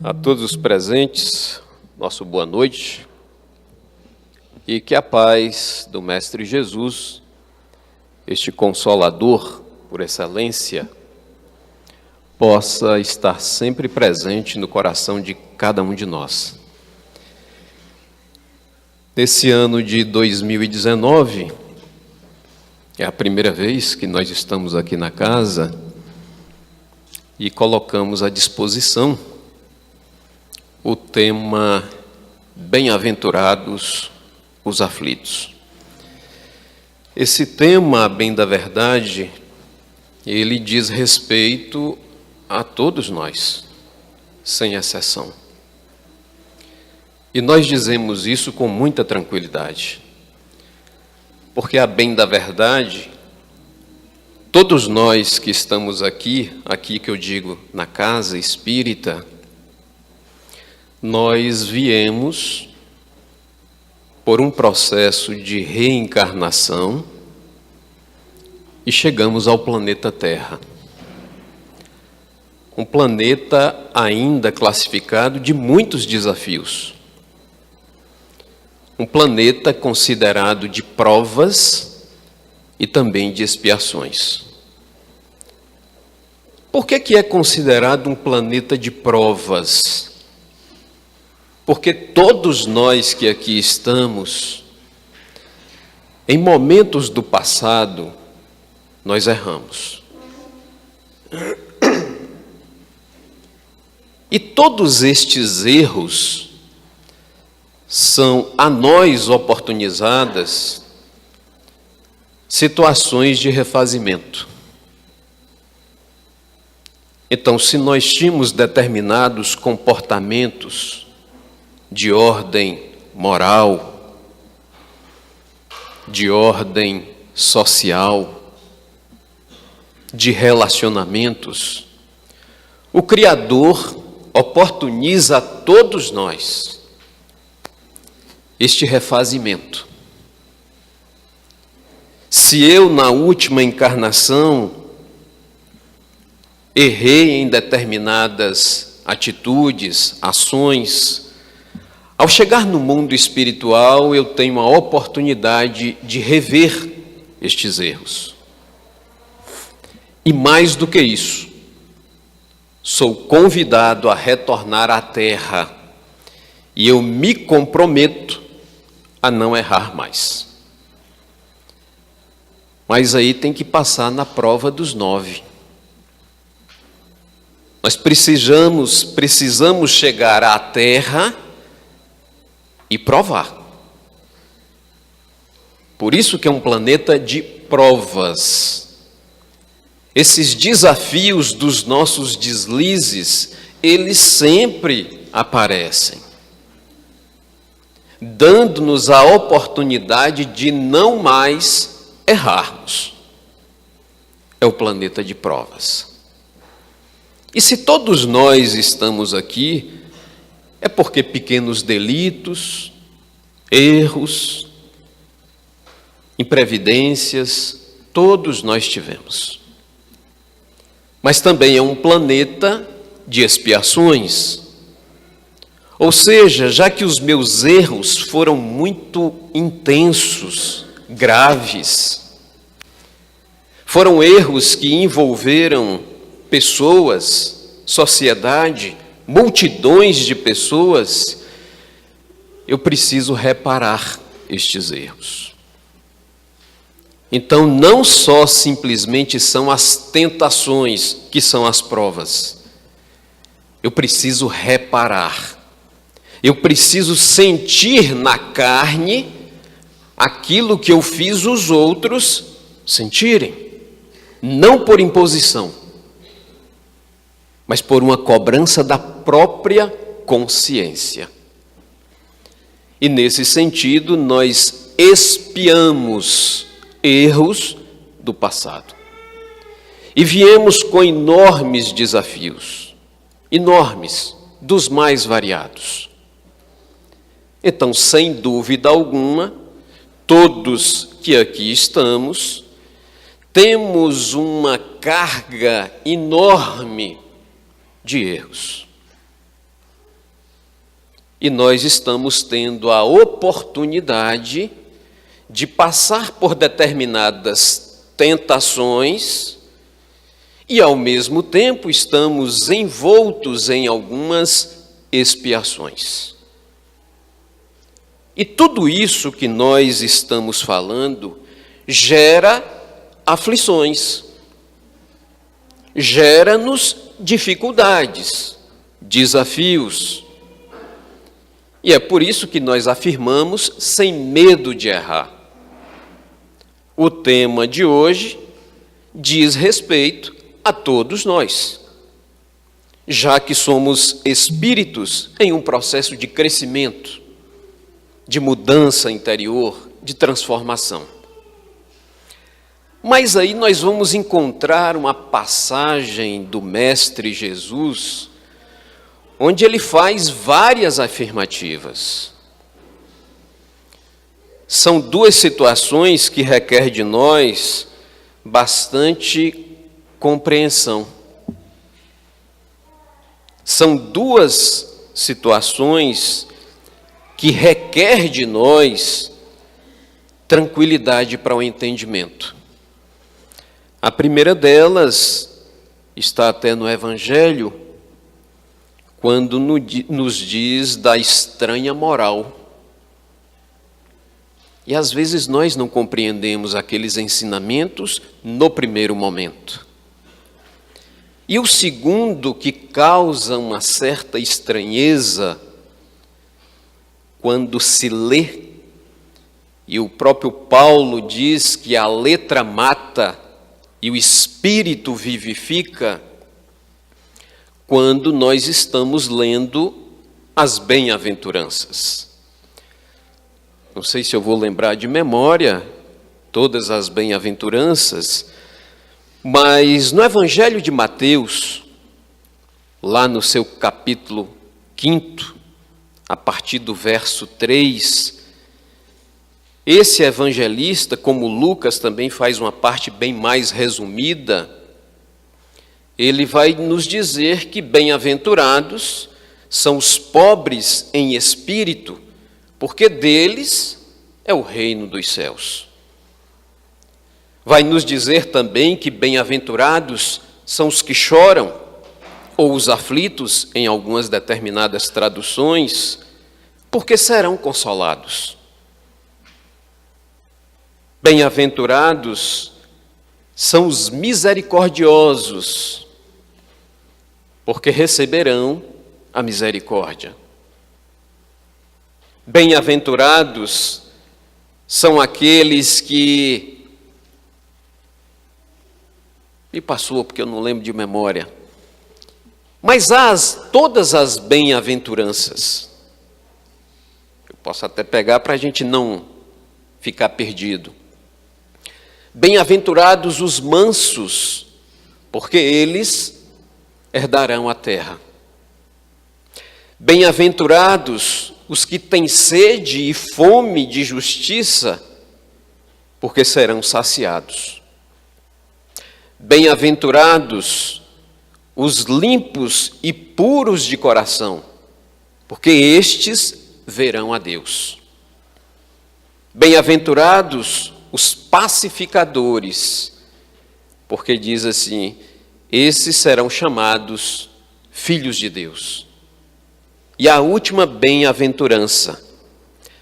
A todos os presentes, nosso boa noite, e que a paz do Mestre Jesus, este Consolador por excelência, possa estar sempre presente no coração de cada um de nós. Nesse ano de 2019, é a primeira vez que nós estamos aqui na casa e colocamos à disposição o tema Bem-aventurados os aflitos. Esse tema, a bem da verdade, ele diz respeito a todos nós, sem exceção. E nós dizemos isso com muita tranquilidade, porque a bem da verdade, todos nós que estamos aqui que eu digo na casa espírita, nós viemos por um processo de reencarnação e chegamos ao planeta Terra. Um planeta ainda classificado de muitos desafios. Um planeta considerado de provas e também de expiações. Por que é considerado um planeta de provas? Porque todos nós que aqui estamos, em momentos do passado, nós erramos. E todos estes erros são a nós oportunizadas situações de refazimento. Então, se nós tínhamos determinados comportamentos de ordem moral, de ordem social, de relacionamentos, o Criador oportuniza a todos nós este refazimento. Se eu, na última encarnação, errei em determinadas atitudes, ações, ao chegar no mundo espiritual, eu tenho a oportunidade de rever estes erros. E mais do que isso, sou convidado a retornar à Terra e eu me comprometo a não errar mais. Mas aí tem que passar na prova dos 9. Nós precisamos chegar à Terra e provar. Por isso que é um planeta de provas. Esses desafios dos nossos deslizes, eles sempre aparecem, dando-nos a oportunidade de não mais errarmos. É o planeta de provas. E se todos nós estamos aqui, é porque pequenos delitos, erros, imprevidências, todos nós tivemos. Mas também é um planeta de expiações. Ou seja, já que os meus erros foram muito intensos, graves, foram erros que envolveram pessoas, sociedade, multidões de pessoas, eu preciso reparar estes erros. Então, não só simplesmente são as tentações que são as provas. Eu preciso reparar. Eu preciso sentir na carne aquilo que eu fiz os outros sentirem. Não por imposição, mas por uma cobrança da própria consciência. E nesse sentido, nós expiamos erros do passado. E viemos com enormes desafios, enormes, dos mais variados. Então, sem dúvida alguma, todos que aqui estamos, temos uma carga enorme de erros. E nós estamos tendo a oportunidade de passar por determinadas tentações e, ao mesmo tempo, estamos envoltos em algumas expiações. E tudo isso que nós estamos falando gera aflições, gera-nos dificuldades, desafios. E é por isso que nós afirmamos sem medo de errar. O tema de hoje diz respeito a todos nós, já que somos espíritos em um processo de crescimento, de mudança interior, de transformação. Mas aí nós vamos encontrar uma passagem do Mestre Jesus, onde ele faz várias afirmativas. São duas situações que requerem de nós bastante compreensão. São duas situações que requerem de nós tranquilidade para o entendimento. A primeira delas está até no Evangelho, quando nos diz da estranha moral. E às vezes nós não compreendemos aqueles ensinamentos no primeiro momento. E o segundo, que causa uma certa estranheza quando se lê, e o próprio Paulo diz que a letra mata e o espírito vivifica, quando nós estamos lendo as bem-aventuranças. Não sei se eu vou lembrar de memória todas as bem-aventuranças, mas no Evangelho de Mateus, lá no seu capítulo 5, a partir do verso 3, esse evangelista, como Lucas também faz uma parte bem mais resumida, ele vai nos dizer que bem-aventurados são os pobres em espírito, porque deles é o reino dos céus. Vai nos dizer também que bem-aventurados são os que choram, ou os aflitos, em algumas determinadas traduções, porque serão consolados. Bem-aventurados são os misericordiosos, porque receberão a misericórdia. Bem-aventurados são aqueles que... Me passou porque eu não lembro de memória. Mas todas as bem-aventuranças, eu posso até pegar para a gente não ficar perdido. Bem-aventurados os mansos, porque eles herdarão a terra. Bem-aventurados os que têm sede e fome de justiça, porque serão saciados. Bem-aventurados os limpos e puros de coração, porque estes verão a Deus. Bem-aventurados os pacificadores, porque diz assim, esses serão chamados filhos de Deus. E a última bem-aventurança,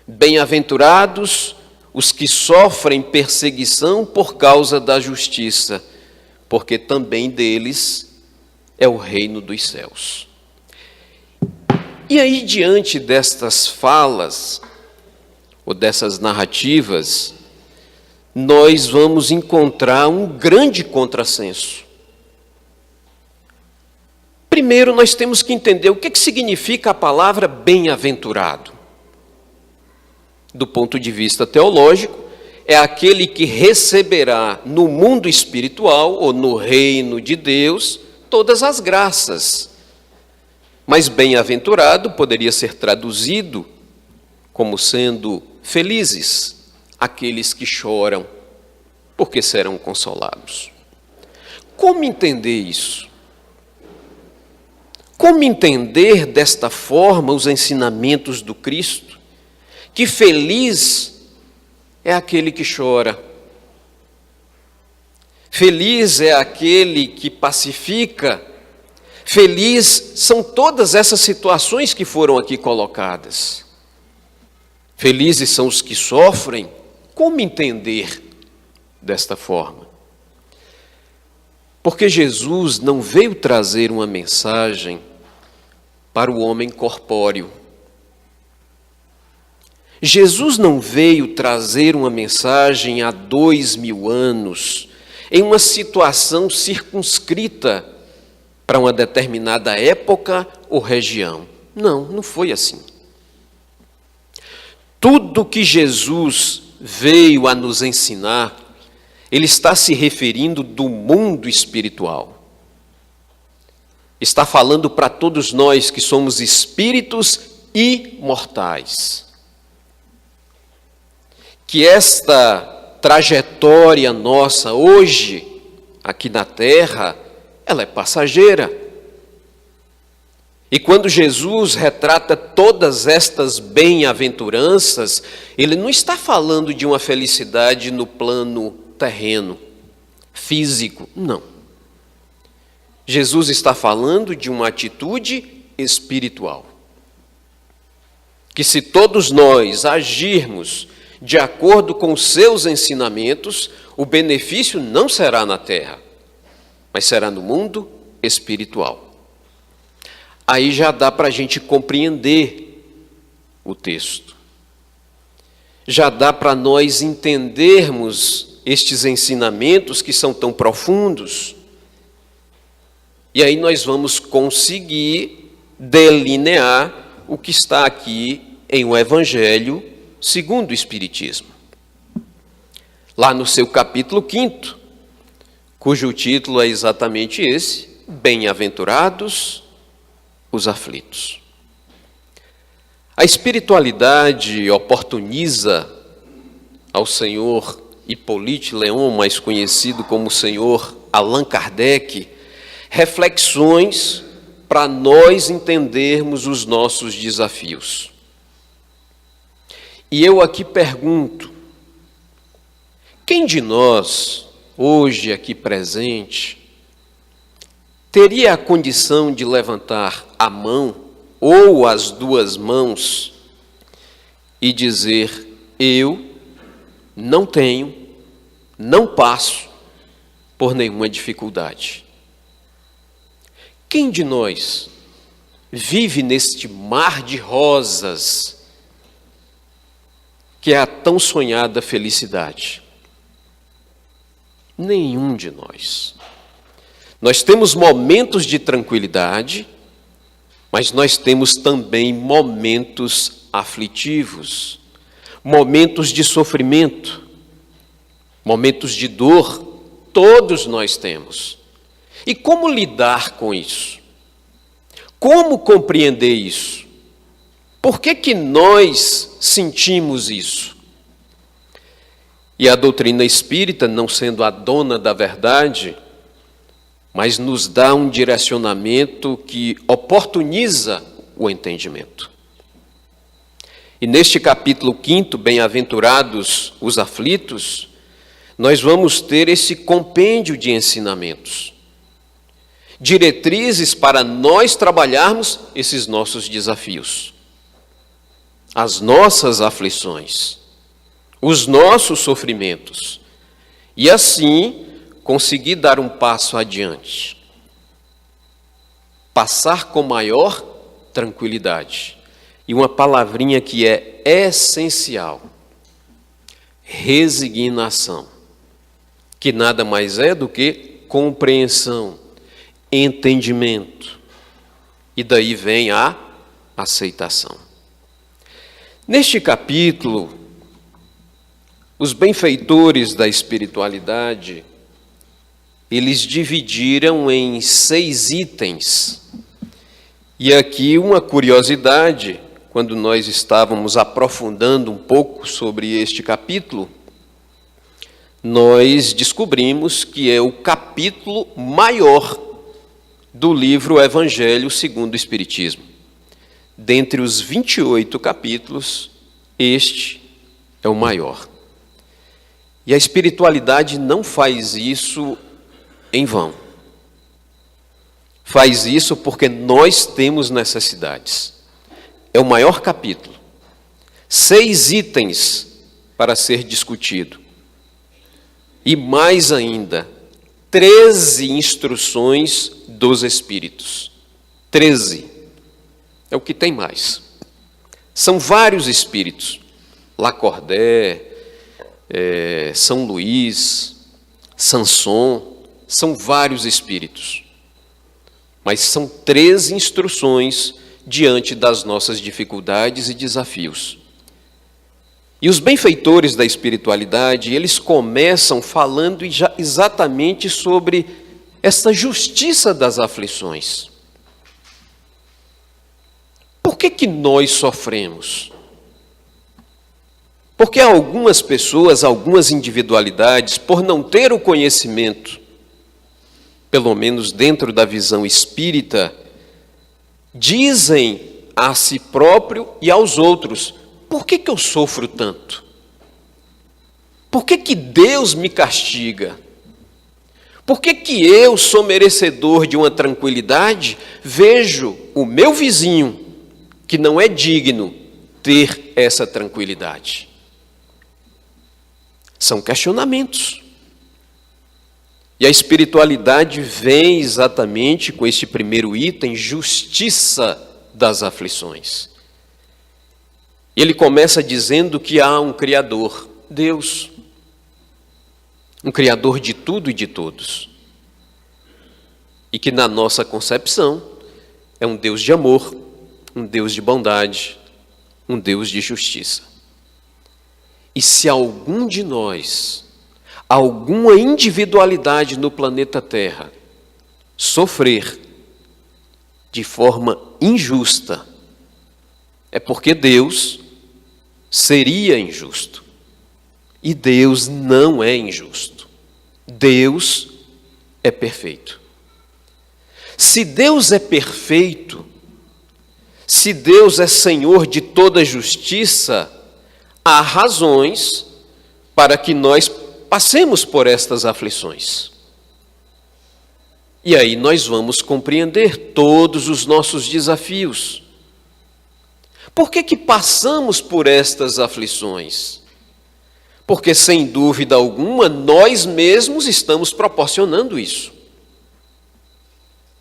bem-aventurados os que sofrem perseguição por causa da justiça, porque também deles é o reino dos céus. E aí, diante destas falas, ou dessas narrativas, nós vamos encontrar um grande contrassenso. Primeiro, nós temos que entender o que significa a palavra bem-aventurado. Do ponto de vista teológico, é aquele que receberá no mundo espiritual, ou no reino de Deus, todas as graças. Mas bem-aventurado poderia ser traduzido como sendo felizes, aqueles que choram, porque serão consolados. Como entender isso? Como entender desta forma os ensinamentos do Cristo? Que feliz é aquele que chora. Feliz é aquele que pacifica. Feliz são todas essas situações que foram aqui colocadas. Felizes são os que sofrem. Como entender desta forma? Porque Jesus não veio trazer uma mensagem para o homem corpóreo. Jesus não veio trazer uma mensagem há 2000 anos, em uma situação circunscrita para uma determinada época ou região. Não, não foi assim. Tudo que Jesus veio a nos ensinar, ele está se referindo do mundo espiritual. Está falando para todos nós que somos espíritos imortais. Que esta trajetória nossa hoje, aqui na Terra, ela é passageira. E quando Jesus retrata todas estas bem-aventuranças, ele não está falando de uma felicidade no plano terreno, físico, não. Jesus está falando de uma atitude espiritual. Que se todos nós agirmos de acordo com os seus ensinamentos, o benefício não será na terra, mas será no mundo espiritual. Aí já dá para a gente compreender o texto. Já dá para nós entendermos estes ensinamentos que são tão profundos. E aí nós vamos conseguir delinear o que está aqui em o Evangelho segundo o Espiritismo. Lá no seu capítulo 5º, cujo título é exatamente esse: Bem-aventurados os aflitos. A espiritualidade oportuniza ao senhor Hippolyte Léon, mais conhecido como o senhor Allan Kardec, reflexões para nós entendermos os nossos desafios. E eu aqui pergunto: quem de nós, hoje aqui presente, teria a condição de levantar a mão ou as duas mãos e dizer: eu não tenho, não passo por nenhuma dificuldade? Quem de nós vive neste mar de rosas que é a tão sonhada felicidade? Nenhum de nós. Nós temos momentos de tranquilidade, mas nós temos também momentos aflitivos, momentos de sofrimento, momentos de dor, todos nós temos. E como lidar com isso? Como compreender isso? Por que nós sentimos isso? E a doutrina espírita, não sendo a dona da verdade, mas nos dá um direcionamento que oportuniza o entendimento. E neste capítulo 5º, Bem-aventurados os aflitos, nós vamos ter esse compêndio de ensinamentos, diretrizes para nós trabalharmos esses nossos desafios, as nossas aflições, os nossos sofrimentos, e assim conseguir dar um passo adiante, passar com maior tranquilidade. E uma palavrinha que é essencial: resignação, que nada mais é do que compreensão, entendimento, e daí vem a aceitação. Neste capítulo, os benfeitores da espiritualidade, eles dividiram em 6 itens. E aqui uma curiosidade, quando nós estávamos aprofundando um pouco sobre este capítulo, nós descobrimos que é o capítulo maior do livro Evangelho segundo o Espiritismo. Dentre os 28 capítulos, este é o maior. E a espiritualidade não faz isso em vão. Faz isso porque nós temos necessidades. É o maior capítulo. 6 itens para ser discutido. E mais ainda, 13 instruções dos Espíritos. 13. É o que tem mais. São vários Espíritos. Lacordaire, São Luís, Sanson, são vários Espíritos. Mas são 13 instruções diante das nossas dificuldades e desafios. E os benfeitores da espiritualidade, eles começam falando exatamente sobre essa justiça das aflições. Por que nós sofremos? Porque algumas pessoas, algumas individualidades, por não ter o conhecimento, pelo menos dentro da visão espírita, dizem a si próprio e aos outros: por que eu sofro tanto? Por que Deus me castiga? Por que eu sou merecedor de uma tranquilidade? Vejo o meu vizinho, que não é digno, ter essa tranquilidade. São questionamentos. E a espiritualidade vem exatamente com este primeiro item, justiça das aflições. Ele começa dizendo que há um Criador, Deus, um Criador de tudo e de todos. E que na nossa concepção é um Deus de amor, um Deus de bondade, um Deus de justiça. E se algum de nós, alguma individualidade no planeta Terra, sofrer de forma injusta, é porque Deus seria injusto. E Deus não é injusto. Deus é perfeito. Se Deus é perfeito, se Deus é Senhor de toda justiça, há razões para que nós passemos por estas aflições. E aí nós vamos compreender todos os nossos desafios. Por que passamos por estas aflições? Porque, sem dúvida alguma, nós mesmos estamos proporcionando isso.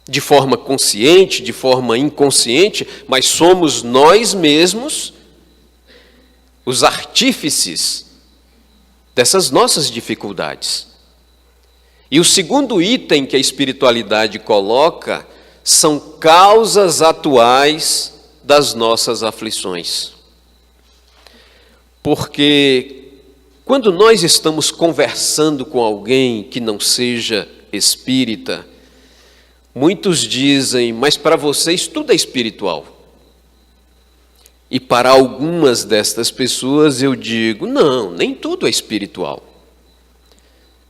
De forma consciente, de forma inconsciente, mas somos nós mesmos os artífices dessas nossas dificuldades. E o segundo item que a espiritualidade coloca são causas atuais das nossas aflições. Porque quando nós estamos conversando com alguém que não seja espírita, muitos dizem: mas para vocês tudo é espiritual. E para algumas destas pessoas eu digo: não, nem tudo é espiritual.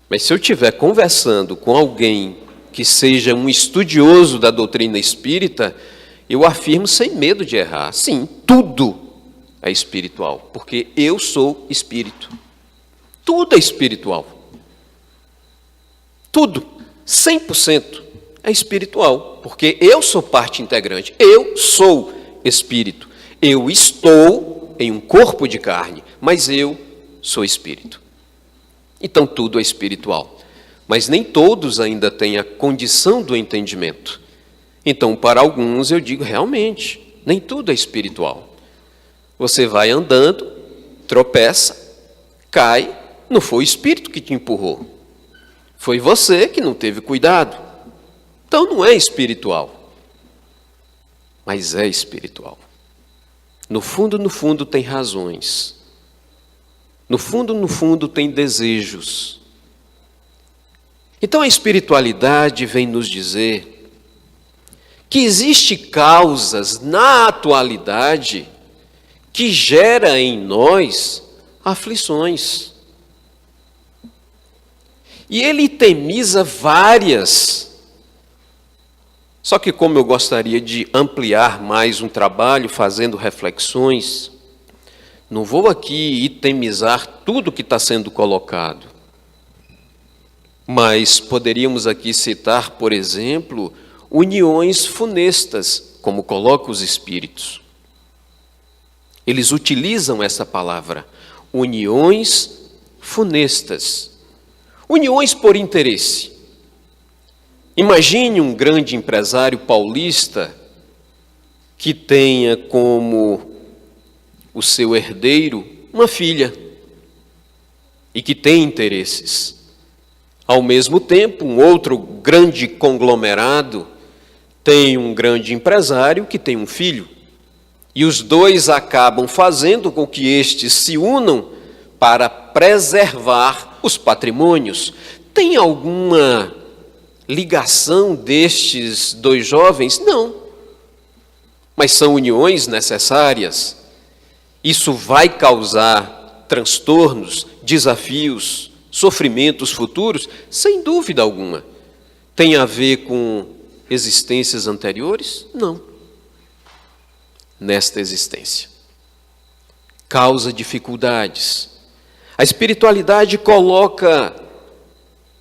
Mas se eu estiver conversando com alguém que seja um estudioso da doutrina espírita, eu afirmo sem medo de errar: sim, tudo é espiritual, porque eu sou espírito. Tudo é espiritual. Tudo, 100% é espiritual, porque eu sou parte integrante, eu sou espírito. Eu estou em um corpo de carne, mas eu sou espírito. Então tudo é espiritual. Mas nem todos ainda têm a condição do entendimento. Então, para alguns eu digo: realmente, nem tudo é espiritual. Você vai andando, tropeça, cai, não foi o espírito que te empurrou. Foi você que não teve cuidado. Então não é espiritual. Mas é espiritual. No fundo tem razões. No fundo tem desejos. Então a espiritualidade vem nos dizer que existem causas na atualidade que gera em nós aflições. E ele itemiza várias Só que como eu gostaria de ampliar mais um trabalho, fazendo reflexões, não vou aqui itemizar tudo que está sendo colocado, mas poderíamos aqui citar, por exemplo, uniões funestas, como colocam os espíritos. Eles utilizam essa palavra, uniões funestas, uniões por interesse. Imagine um grande empresário paulista que tenha como o seu herdeiro uma filha e que tem interesses. Ao mesmo tempo, um outro grande conglomerado tem um grande empresário que tem um filho. E os dois acabam fazendo com que estes se unam para preservar os patrimônios. Tem alguma ligação destes dois jovens? Não. Mas são uniões necessárias. Isso vai causar transtornos, desafios, sofrimentos futuros? Sem dúvida alguma. Tem a ver com existências anteriores? Não. Nesta existência. Causa dificuldades. A espiritualidade coloca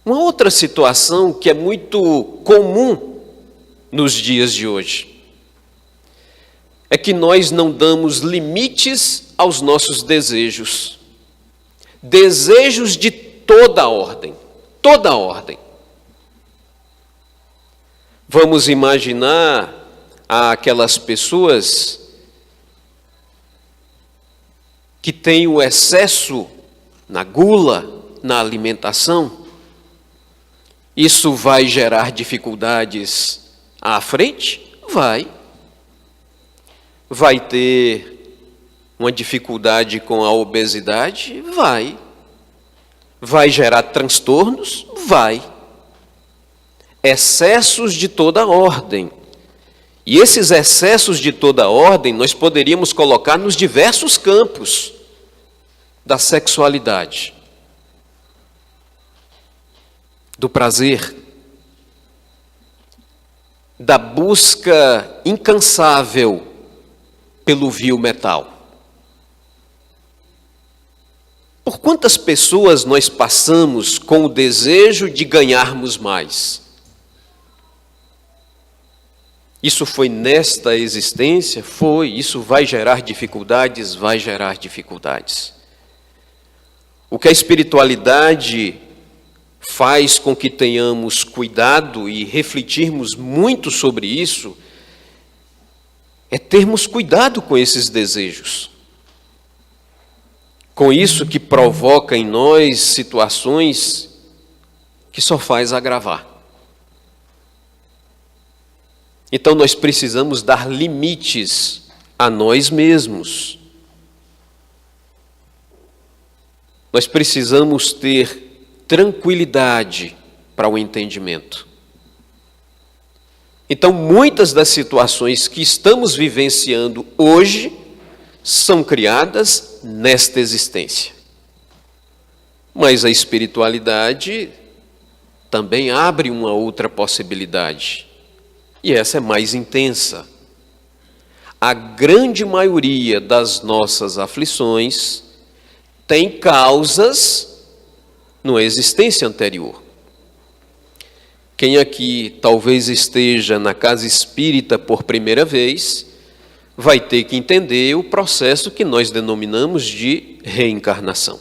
uma outra situação que é muito comum nos dias de hoje. É que nós não damos limites aos nossos desejos. Desejos de toda ordem. Toda ordem. Vamos imaginar aquelas pessoas que têm o excesso na gula, na alimentação. Isso vai gerar dificuldades à frente? Vai. Vai ter uma dificuldade com a obesidade? Vai. Vai gerar transtornos? Vai. Excessos de toda ordem. E esses excessos de toda ordem nós poderíamos colocar nos diversos campos da sexualidade, do prazer, da busca incansável pelo vil metal. Por quantas pessoas nós passamos com o desejo de ganharmos mais? Isso foi nesta existência? Foi. Isso vai gerar dificuldades? Vai gerar dificuldades. O que a espiritualidade faz com que tenhamos cuidado e refletirmos muito sobre isso, é termos cuidado com esses desejos. Com isso que provoca em nós situações que só faz agravar. Então nós precisamos dar limites a nós mesmos. Nós precisamos ter tranquilidade para o entendimento. Então, muitas das situações que estamos vivenciando hoje são criadas nesta existência. Mas a espiritualidade também abre uma outra possibilidade. E essa é mais intensa. A grande maioria das nossas aflições tem causas numa existência anterior. Quem aqui talvez esteja na casa espírita por primeira vez, vai ter que entender o processo que nós denominamos de reencarnação.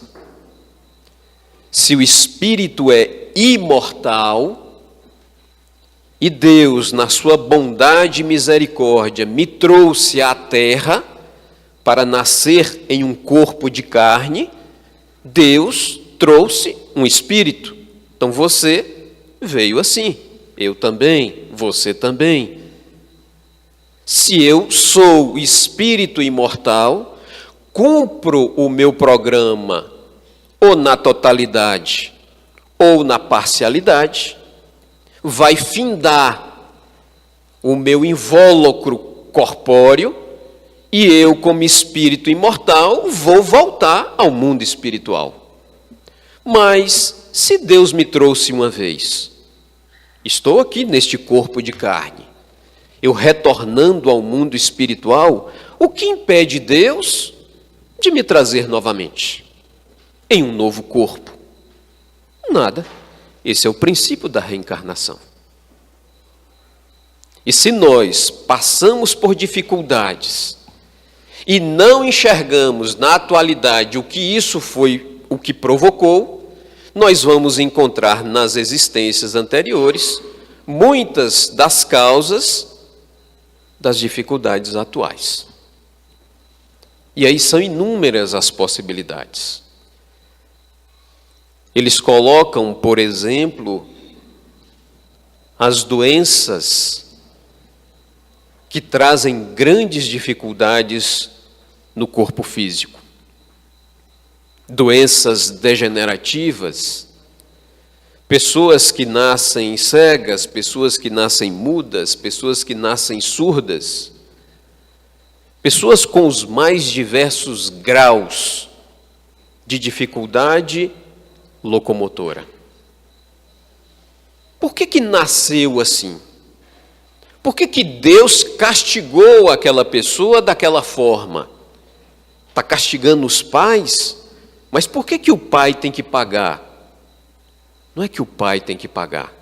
Se o espírito é imortal, e Deus, na sua bondade e misericórdia, me trouxe à terra para nascer em um corpo de carne, Deus trouxe um espírito. Então você veio assim, eu também, você também. Se eu sou espírito imortal, cumpro o meu programa ou na totalidade ou na parcialidade, vai findar o meu invólucro corpóreo e eu, como espírito imortal, vou voltar ao mundo espiritual. Mas, se Deus me trouxe uma vez, estou aqui neste corpo de carne, eu retornando ao mundo espiritual, o que impede Deus de me trazer novamente em um novo corpo? Nada. Esse é o princípio da reencarnação. E se nós passamos por dificuldades e não enxergamos na atualidade o que isso foi, o que provocou, nós vamos encontrar nas existências anteriores muitas das causas das dificuldades atuais. E aí são inúmeras as possibilidades. Eles colocam, por exemplo, as doenças que trazem grandes dificuldades no corpo físico. Doenças degenerativas, pessoas que nascem cegas, pessoas que nascem mudas, pessoas que nascem surdas, pessoas com os mais diversos graus de dificuldade locomotora. Por que nasceu assim? Por que Deus castigou aquela pessoa daquela forma? Está castigando os pais? Mas por que o pai tem que pagar? Não é que o pai tem que pagar.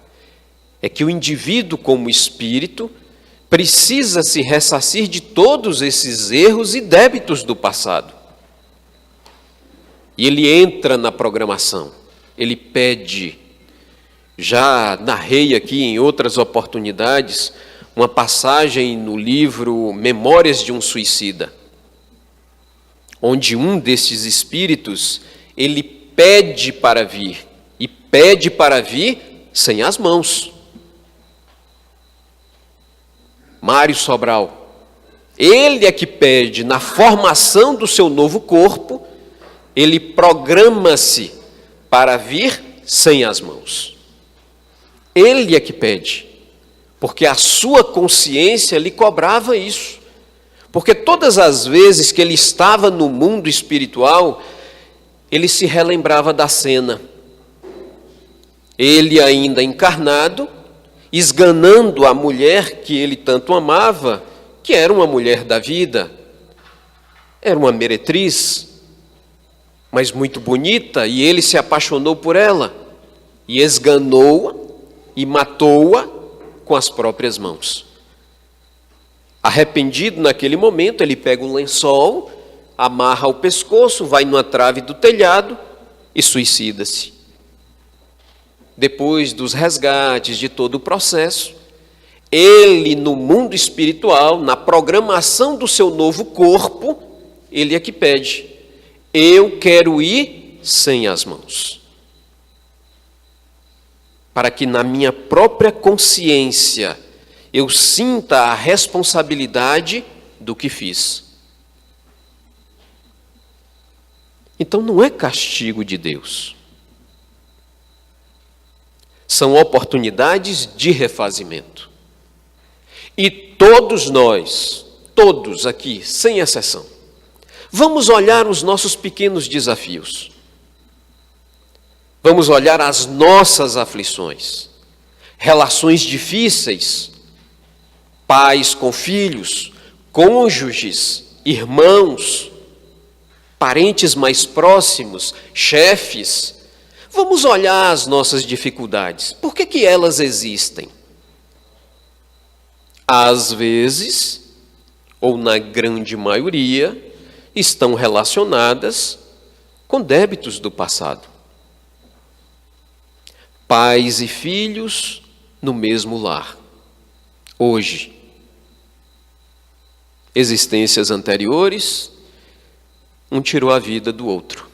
É que o indivíduo, como espírito, precisa se ressarcir de todos esses erros e débitos do passado. E ele entra na programação. Ele pede. Já narrei aqui em outras oportunidades uma passagem no livro Memórias de um Suicida, onde um desses espíritos, ele pede para vir, e pede para vir sem as mãos. Mário Sobral, ele é que pede, na formação do seu novo corpo, ele programa-se para vir sem as mãos. Ele é que pede, porque a sua consciência lhe cobrava isso. Porque todas as vezes que ele estava no mundo espiritual, ele se relembrava da cena. Ele ainda encarnado, esganando a mulher que ele tanto amava, que era uma mulher da vida, era uma meretriz, mas muito bonita, e ele se apaixonou por ela, e esganou-a, e matou-a com as próprias mãos. Arrependido naquele momento, ele pega um lençol, amarra ao pescoço, vai numa trave do telhado e suicida-se. Depois dos resgates de todo o processo, ele no mundo espiritual, na programação do seu novo corpo, ele é que pede: eu quero ir sem as mãos. Para que na minha própria consciência eu sinta a responsabilidade do que fiz. Então não é castigo de Deus. São oportunidades de refazimento. E todos nós, todos aqui, sem exceção, vamos olhar os nossos pequenos desafios. Vamos olhar as nossas aflições, relações difíceis, pais com filhos, cônjuges, irmãos, parentes mais próximos, chefes. Vamos olhar as nossas dificuldades. Por que elas existem? Às vezes, ou na grande maioria, estão relacionadas com débitos do passado. Pais e filhos no mesmo lar. Hoje, existências anteriores, um tirou a vida do outro.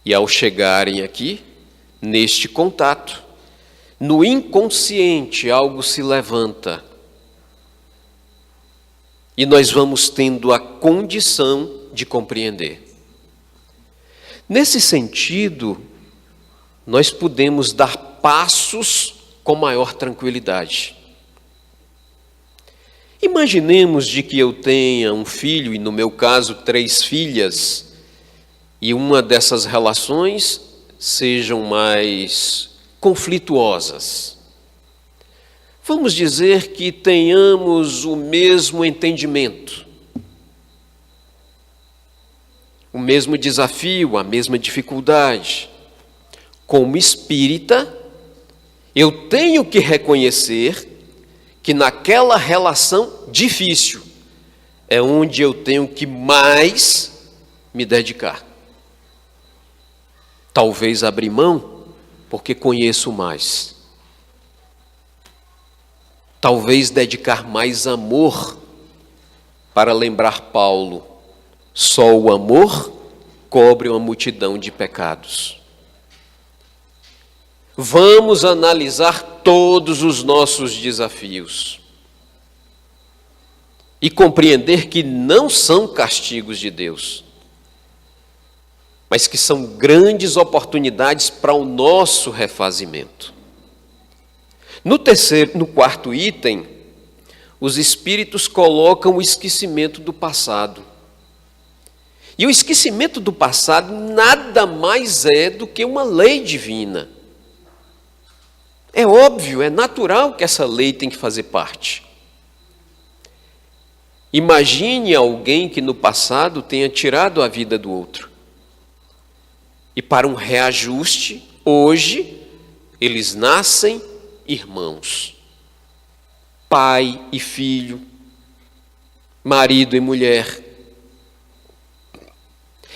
E ao chegarem aqui, neste contato, no inconsciente algo se levanta. E nós vamos tendo a condição de compreender. Nesse sentido, nós podemos dar passos com maior tranquilidade. Imaginemos de que eu tenha um filho, e no meu caso 3 filhas, e uma dessas relações sejam mais conflituosas. Vamos dizer que tenhamos o mesmo entendimento, o mesmo desafio, a mesma dificuldade. Como espírita, eu tenho que reconhecer que naquela relação difícil é onde eu tenho que mais me dedicar. Talvez abrir mão, porque conheço mais. Talvez dedicar mais amor, para lembrar Paulo, só o amor cobre uma multidão de pecados. Vamos analisar todos os nossos desafios e compreender que não são castigos de Deus, mas que são grandes oportunidades para o nosso refazimento. No quarto item, os espíritos colocam o esquecimento do passado. E o esquecimento do passado nada mais é do que uma lei divina. É óbvio, é natural que essa lei tem que fazer parte. Imagine alguém que no passado tenha tirado a vida do outro. E para um reajuste, hoje, eles nascem irmãos. Pai e filho, marido e mulher.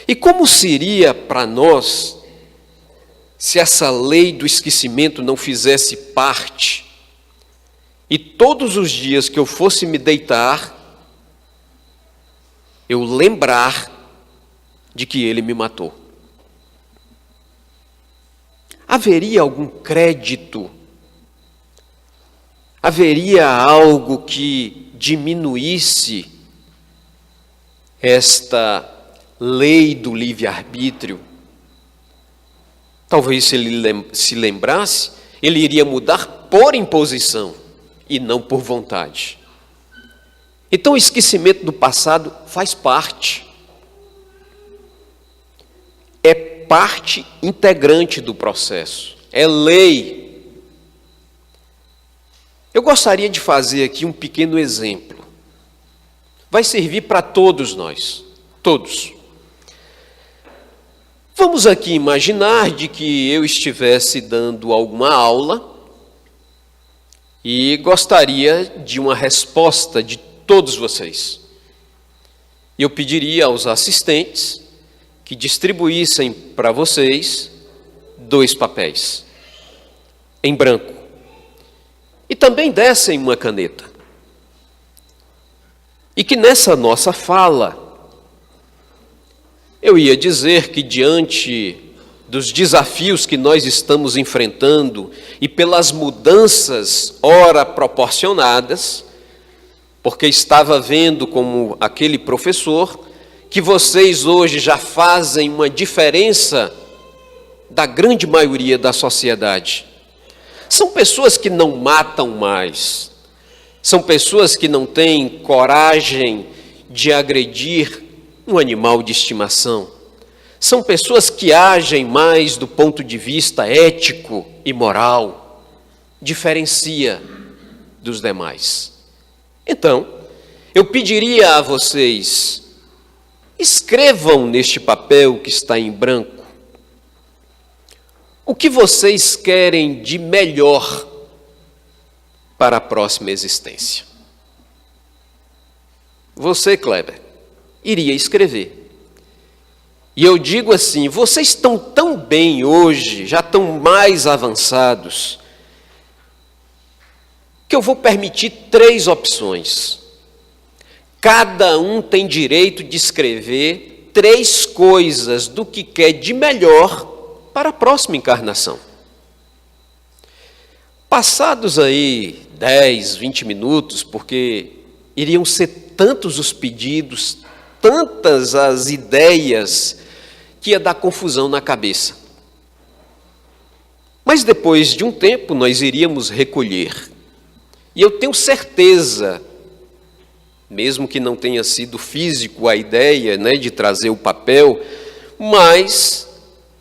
E como seria para nós se essa lei do esquecimento não fizesse parte e todos os dias que eu fosse me deitar, eu lembrar de que ele me matou? Haveria algum crédito? Haveria algo que diminuísse esta lei do livre-arbítrio? Talvez se ele se lembrasse, ele iria mudar por imposição e não por vontade. Então o esquecimento do passado faz parte. É parte integrante do processo. É lei. Eu gostaria de fazer aqui um pequeno exemplo. Vai servir para todos nós. Todos. Vamos aqui imaginar de que eu estivesse dando alguma aula e gostaria de uma resposta de todos vocês. Eu pediria aos assistentes que distribuíssem para vocês 2 papéis em branco e também dessem uma caneta. E que nessa nossa fala eu ia dizer que diante dos desafios que nós estamos enfrentando e pelas mudanças ora proporcionadas, porque estava vendo como aquele professor que vocês hoje já fazem uma diferença da grande maioria da sociedade. São pessoas que não matam mais, são pessoas que não têm coragem de agredir um animal de estimação. São pessoas que agem mais do ponto de vista ético e moral, diferencia dos demais. Então, eu pediria a vocês, escrevam neste papel que está em branco o que vocês querem de melhor para a próxima existência. Você, Kleber, iria escrever. E eu digo assim, vocês estão tão bem hoje, já estão mais avançados, que eu vou permitir 3 opções. Cada um tem direito de escrever 3 coisas do que quer de melhor para a próxima encarnação. Passados aí 10, 20 minutos, porque iriam ser tantos os pedidos, tantas as ideias, que ia dar confusão na cabeça. Mas depois de um tempo nós iríamos recolher. E eu tenho certeza, mesmo que não tenha sido físico a ideia, de trazer o papel, mas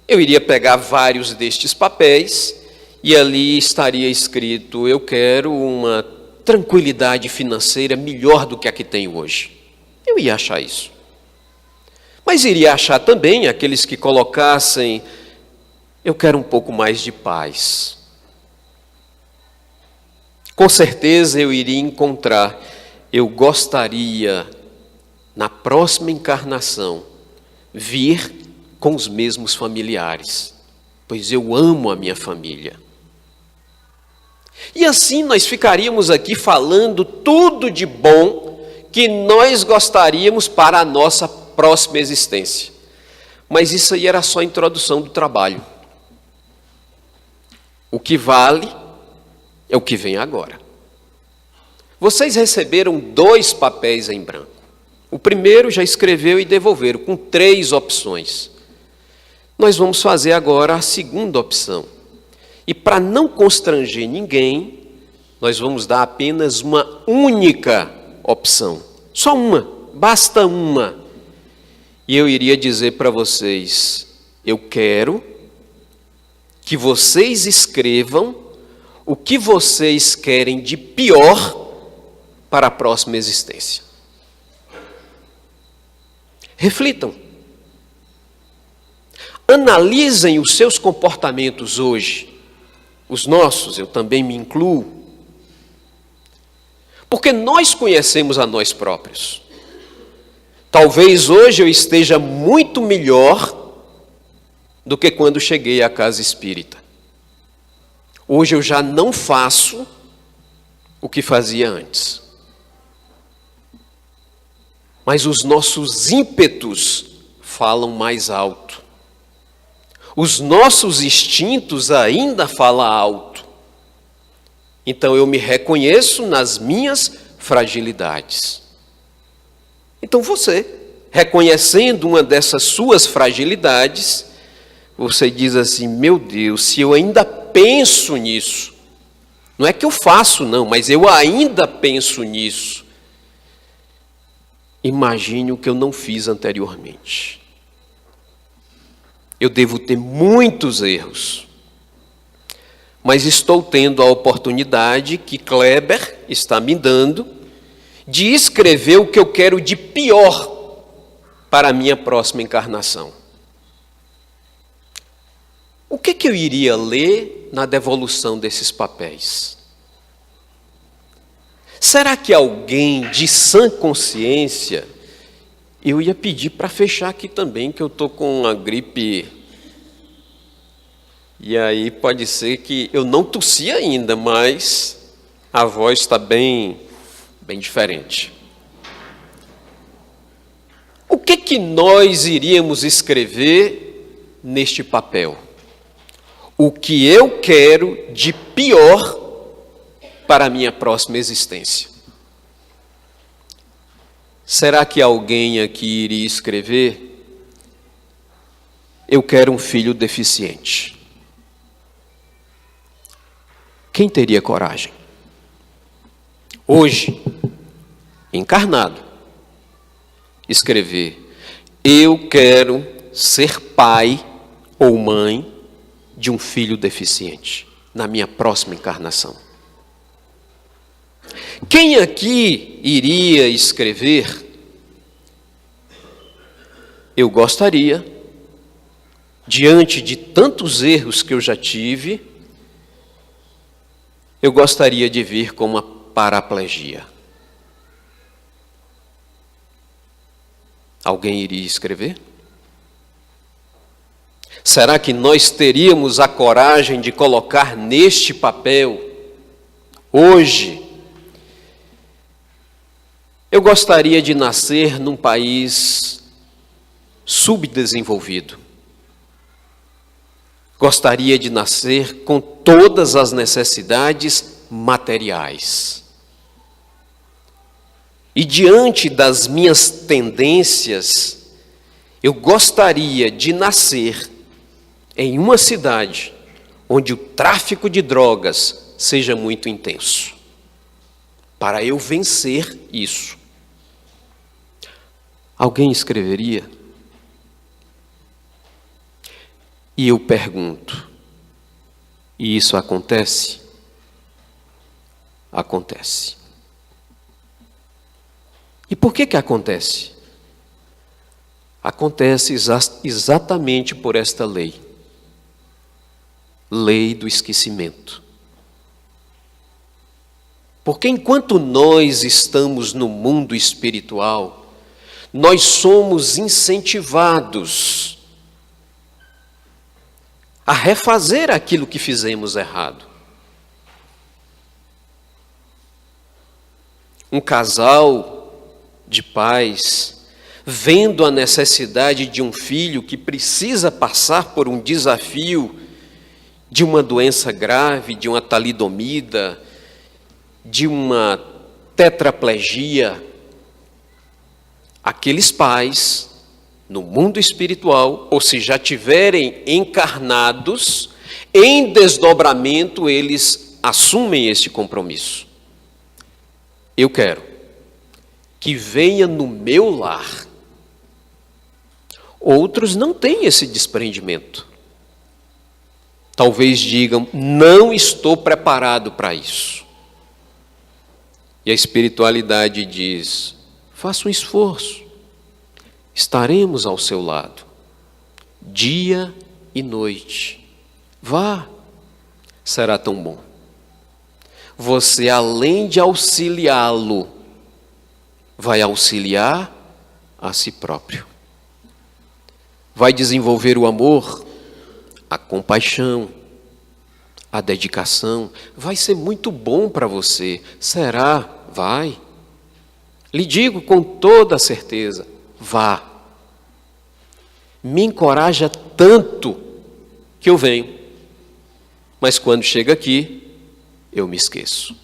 eu iria pegar vários destes papéis e ali estaria escrito: eu quero uma tranquilidade financeira melhor do que a que tenho hoje. Eu ia achar isso. Mas iria achar também aqueles que colocassem: eu quero um pouco mais de paz. Com certeza eu iria encontrar: eu gostaria, na próxima encarnação, vir com os mesmos familiares, pois eu amo a minha família. E assim nós ficaríamos aqui falando tudo de bom que nós gostaríamos para a nossa próxima existência. Mas isso aí era só a introdução do trabalho. O que vale é o que vem agora. Vocês receberam 2 papéis em branco. O primeiro já escreveu e devolveram, com 3 opções. Nós vamos fazer agora a segunda opção. E para não constranger ninguém, nós vamos dar apenas uma única opção. Só uma, basta uma. E eu iria dizer para vocês: eu quero que vocês escrevam o que vocês querem de pior para a próxima existência. Reflitam. Analisem os seus comportamentos hoje. Os nossos, eu também me incluo. Porque nós conhecemos a nós próprios. Talvez hoje eu esteja muito melhor do que quando cheguei à casa espírita. Hoje eu já não faço o que fazia antes. Mas os nossos ímpetos falam mais alto. Os nossos instintos ainda falam alto. Então eu me reconheço nas minhas fragilidades. Então você, reconhecendo uma dessas suas fragilidades, você diz assim: meu Deus, se eu ainda penso nisso, não é que eu faço não, mas eu ainda penso nisso, imagine o que eu não fiz anteriormente. Eu devo ter muitos erros, mas estou tendo a oportunidade que Kleber está me dando de escrever o que eu quero de pior para a minha próxima encarnação. O que eu iria ler na devolução desses papéis? Será que alguém de sã consciência... Eu ia pedir para fechar aqui também, que eu estou com uma gripe. E aí pode ser que eu não tossi ainda, mas a voz está bem diferente. O que nós iríamos escrever neste papel? O que eu quero de pior para a minha próxima existência. Será que alguém aqui iria escrever: eu quero um filho deficiente? Quem teria coragem? Hoje, encarnado, escrever: eu quero ser pai ou mãe de um filho deficiente na minha próxima encarnação. Quem aqui iria escrever: eu gostaria, diante de tantos erros que eu já tive, eu gostaria de vir com uma paraplegia? Alguém iria escrever? Será que nós teríamos a coragem de colocar neste papel, hoje: eu gostaria de nascer num país subdesenvolvido. Gostaria de nascer com todas as necessidades materiais. E diante das minhas tendências, eu gostaria de nascer em uma cidade onde o tráfico de drogas seja muito intenso, para eu vencer isso. Alguém escreveria? E eu pergunto: E isso acontece? Acontece. E por que acontece? Acontece exatamente por esta lei. Lei do esquecimento. Porque enquanto nós estamos no mundo espiritual, nós somos incentivados a refazer aquilo que fizemos errado. Um casal de pais, vendo a necessidade de um filho que precisa passar por um desafio de uma doença grave, de uma talidomida, de uma tetraplegia, aqueles pais, no mundo espiritual, ou se já tiverem encarnados, em desdobramento, eles assumem este compromisso. Eu quero que venha no meu lar. Outros não têm esse desprendimento. Talvez digam, não estou preparado para isso. E a espiritualidade diz, faça um esforço. Estaremos ao seu lado, dia e noite. Vá, será tão bom. Você, além de auxiliá-lo, vai auxiliar a si próprio. Vai desenvolver o amor, a compaixão, a dedicação. Vai ser muito bom para você. Será? Vai. Lhe digo com toda certeza, vá. Me encoraja tanto que eu venho. Mas quando chega aqui, eu me esqueço.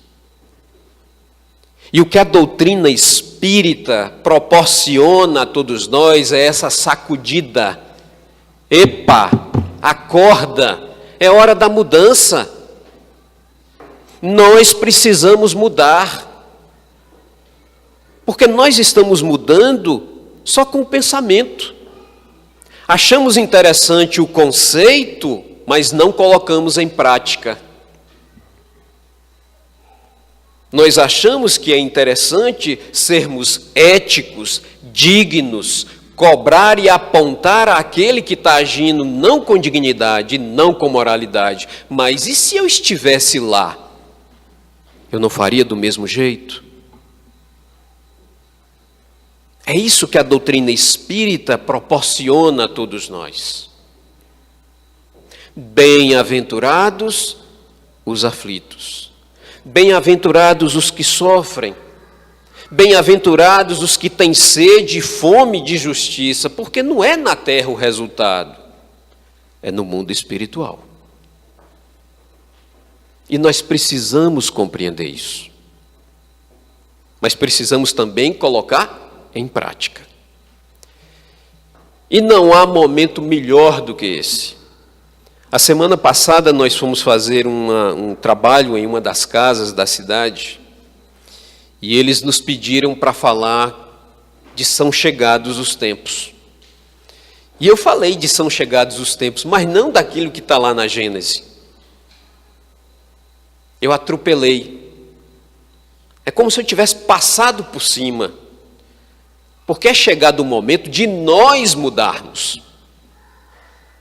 E o que a doutrina espírita proporciona a todos nós é essa sacudida. Epa, acorda, é hora da mudança. Nós precisamos mudar. Porque nós estamos mudando só com o pensamento. Achamos interessante o conceito, mas não colocamos em prática. Nós achamos que é interessante sermos éticos, dignos, cobrar e apontar àquele que está agindo não com dignidade, não com moralidade. Mas e se eu estivesse lá? Eu não faria do mesmo jeito? É isso que a doutrina espírita proporciona a todos nós. Bem-aventurados os aflitos. Bem-aventurados os que sofrem, bem-aventurados os que têm sede e fome de justiça, porque não é na terra o resultado, é no mundo espiritual. E nós precisamos compreender isso, mas precisamos também colocar em prática. E não há momento melhor do que esse. A semana passada nós fomos fazer um trabalho em uma das casas da cidade e eles nos pediram para falar de são chegados os tempos. E eu falei de são chegados os tempos, mas não daquilo que está lá na Gênese. Eu atropelei. É como se eu tivesse passado por cima. Porque é chegado o momento de nós mudarmos.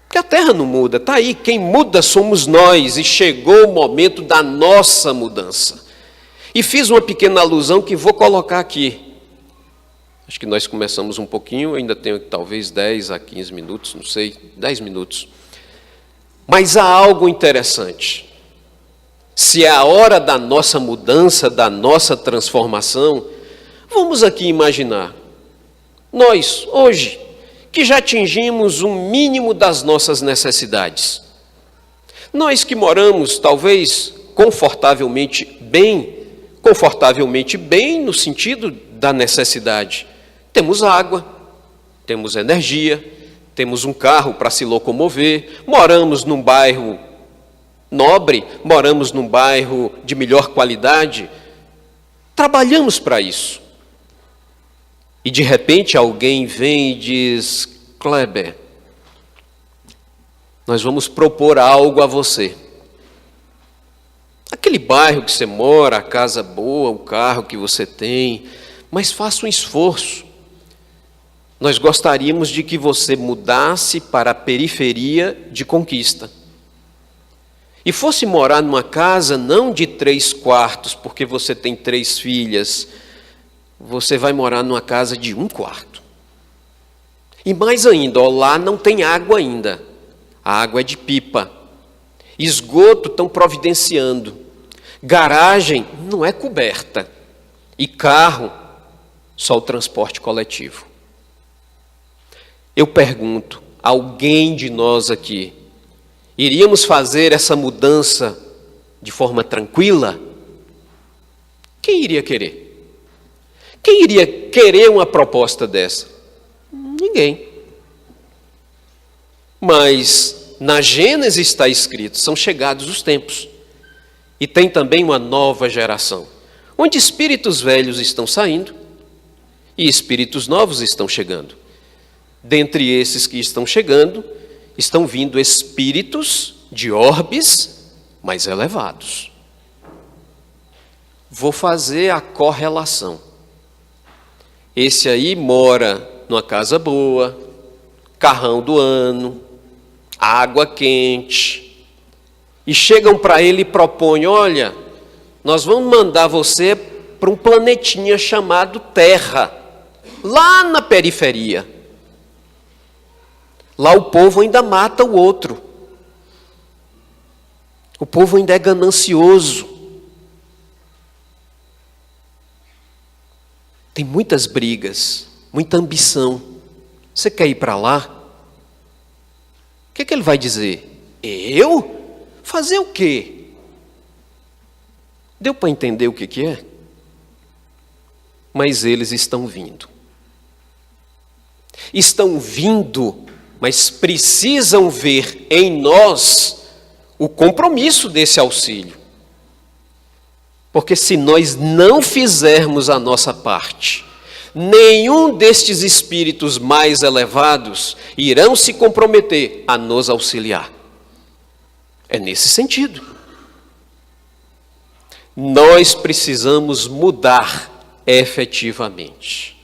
Porque a terra não muda, está aí, quem muda somos nós, e chegou o momento da nossa mudança. E fiz uma pequena alusão que vou colocar aqui. Acho que nós começamos um pouquinho, ainda tenho talvez 10 a 15 minutos, não sei, 10 minutos. Mas há algo interessante. Se é a hora da nossa mudança, da nossa transformação, vamos aqui imaginar. Nós, hoje, que já atingimos um mínimo das nossas necessidades. Nós que moramos, talvez, confortavelmente bem no sentido da necessidade. Temos água, temos energia, temos um carro para se locomover, moramos num bairro nobre, moramos num bairro de melhor qualidade, trabalhamos para isso. E de repente alguém vem e diz, Kleber, nós vamos propor algo a você. aquele bairro que você mora, a casa boa, o carro que você tem, mas faça um esforço. Nós gostaríamos de que você mudasse para a periferia de Conquista. E fosse morar numa casa não de 3 quartos, porque você tem 3 filhas, você vai morar numa casa de 1 quarto. E mais ainda, lá não tem água ainda, a água é de pipa. Esgoto estão providenciando, garagem não é coberta, e carro, só o transporte coletivo. Eu pergunto, alguém de nós aqui, iríamos fazer essa mudança de forma tranquila? Quem iria querer? Quem iria querer uma proposta dessa? Ninguém. Mas na Gênesis está escrito, são chegados os tempos. E tem também uma nova geração, onde espíritos velhos estão saindo e espíritos novos estão chegando. Dentre esses que estão chegando, estão vindo espíritos de orbes mais elevados. Vou fazer a correlação. Esse aí mora numa casa boa, carrão do ano, água quente, e chegam para ele e propõem, olha, nós vamos mandar você para um planetinha chamado Terra, lá na periferia. Lá o povo ainda mata o outro. O povo ainda é ganancioso. Tem muitas brigas, muita ambição. Você quer ir para lá? O que ele vai dizer? Eu? Fazer o quê? Deu para entender o que é? Mas eles estão vindo. Estão vindo, mas precisam ver em nós o compromisso desse auxílio. Porque se nós não fizermos a nossa parte, nenhum destes espíritos mais elevados irão se comprometer a nos auxiliar. É nesse sentido. Nós precisamos mudar efetivamente.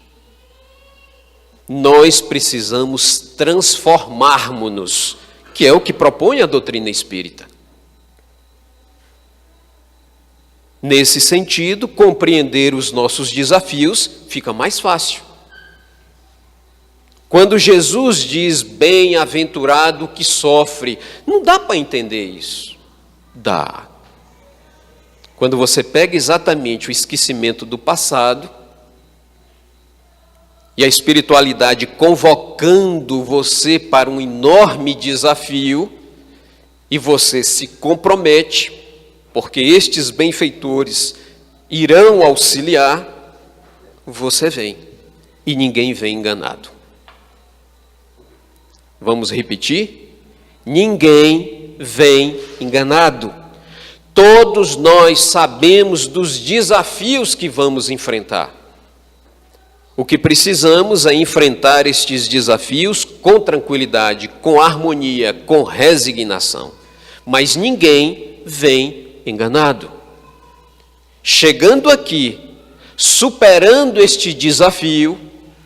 Nós precisamos transformarmos-nos, que é o que propõe a doutrina espírita. Nesse sentido, compreender os nossos desafios fica mais fácil. Quando Jesus diz bem-aventurado o que sofre, não dá para entender isso. Dá. Quando você pega exatamente o esquecimento do passado, e a espiritualidade convocando você para um enorme desafio, e você se compromete, porque estes benfeitores irão auxiliar, você vem, e ninguém vem enganado. Vamos repetir? Ninguém vem enganado. Todos nós sabemos dos desafios que vamos enfrentar. O que precisamos é enfrentar estes desafios com tranquilidade, com harmonia, com resignação. Mas ninguém vem enganado. Chegando aqui, superando este desafio,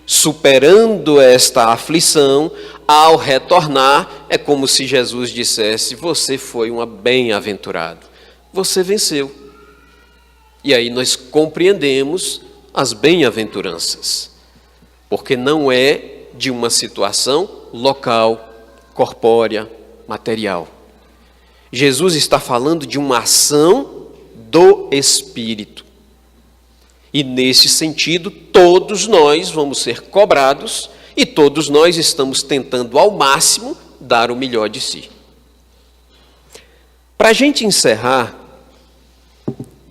superando esta aflição, ao retornar, é como se Jesus dissesse, você foi uma bem-aventurada, você venceu. E aí nós compreendemos as bem-aventuranças, porque não é de uma situação local, corpórea, material. Jesus está falando de uma ação do Espírito. E nesse sentido, todos nós vamos ser cobrados e todos nós estamos tentando ao máximo dar o melhor de si. Para a gente encerrar,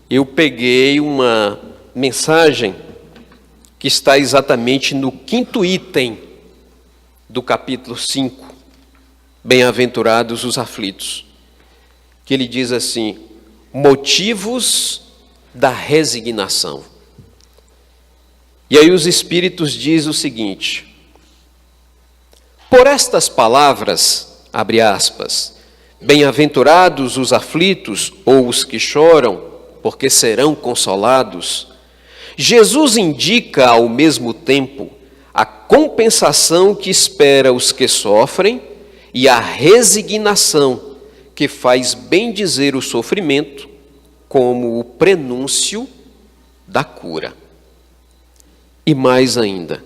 eu peguei uma mensagem que está exatamente no 5º item do capítulo 5, Bem-aventurados os aflitos, que ele diz assim, motivos da resignação. E aí os Espíritos dizem o seguinte, por estas palavras, abre aspas, Bem-aventurados os aflitos ou os que choram, porque serão consolados. Jesus indica ao mesmo tempo a compensação que espera os que sofrem e a resignação que faz bendizer o sofrimento como o prenúncio da cura. E mais ainda,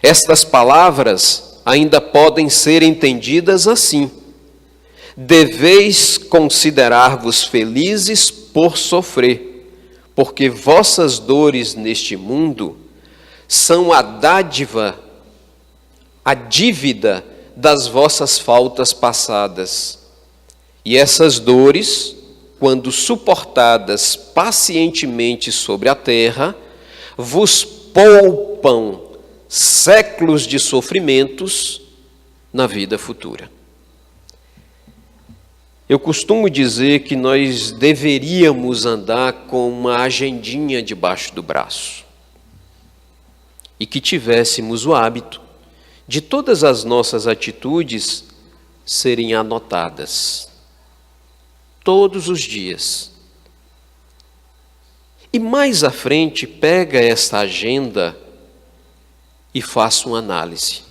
estas palavras ainda podem ser entendidas assim: deveis considerar-vos felizes por sofrer, porque vossas dores neste mundo são a dádiva, a dívida das vossas faltas passadas. E essas dores, quando suportadas pacientemente sobre a terra, vos poupam séculos de sofrimentos na vida futura. Eu costumo dizer que nós deveríamos andar com uma agendinha debaixo do braço e que tivéssemos o hábito de todas as nossas atitudes serem anotadas todos os dias. E mais à frente, pega esta agenda e faça uma análise.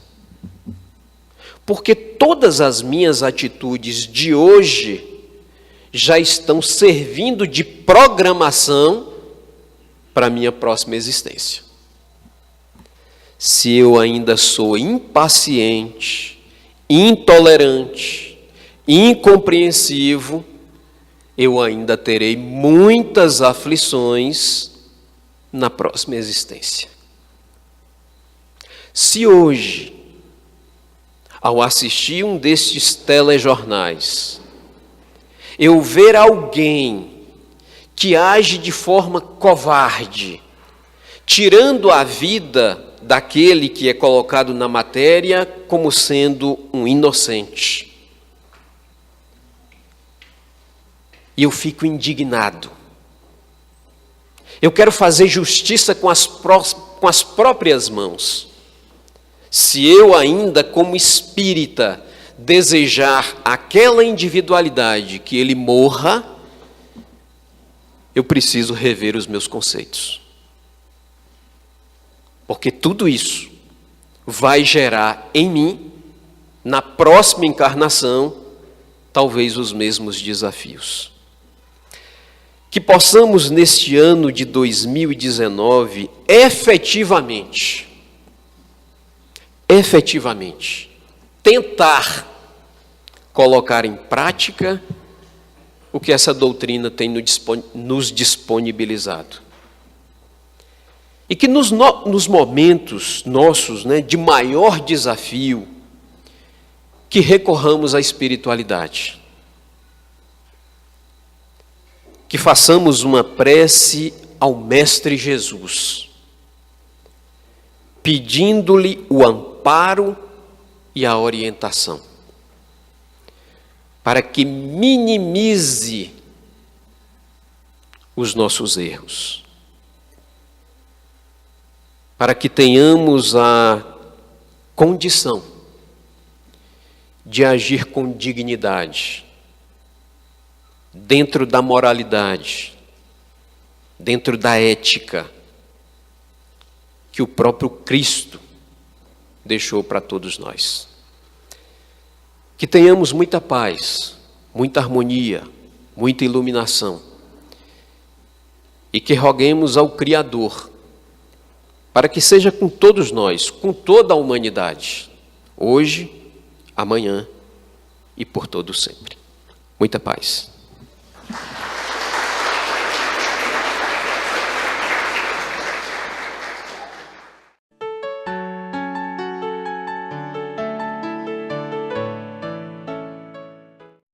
Porque todas as minhas atitudes de hoje já estão servindo de programação para a minha próxima existência. Se eu ainda sou impaciente, intolerante, incompreensivo, eu ainda terei muitas aflições na próxima existência. Se hoje, ao assistir um destes telejornais, eu ver alguém que age de forma covarde, tirando a vida daquele que é colocado na matéria como sendo um inocente, e eu fico indignado. Eu quero fazer justiça com as próprias mãos. Se eu ainda, como espírita, desejar aquela individualidade que ele morra, eu preciso rever os meus conceitos. Porque tudo isso vai gerar em mim, na próxima encarnação, talvez os mesmos desafios. Que possamos, neste ano de 2019, efetivamente, tentar colocar em prática o que essa doutrina tem nos disponibilizado. E que nos momentos nossos, de maior desafio, que recorramos à espiritualidade. Que façamos uma prece ao Mestre Jesus, pedindo-lhe o amparo e a orientação, para que minimize os nossos erros, para que tenhamos a condição de agir com dignidade, dentro da moralidade, dentro da ética que o próprio Cristo deixou para todos nós. Que tenhamos muita paz, muita harmonia, muita iluminação e que roguemos ao Criador para que seja com todos nós, com toda a humanidade, hoje, amanhã e por todo sempre. Muita paz.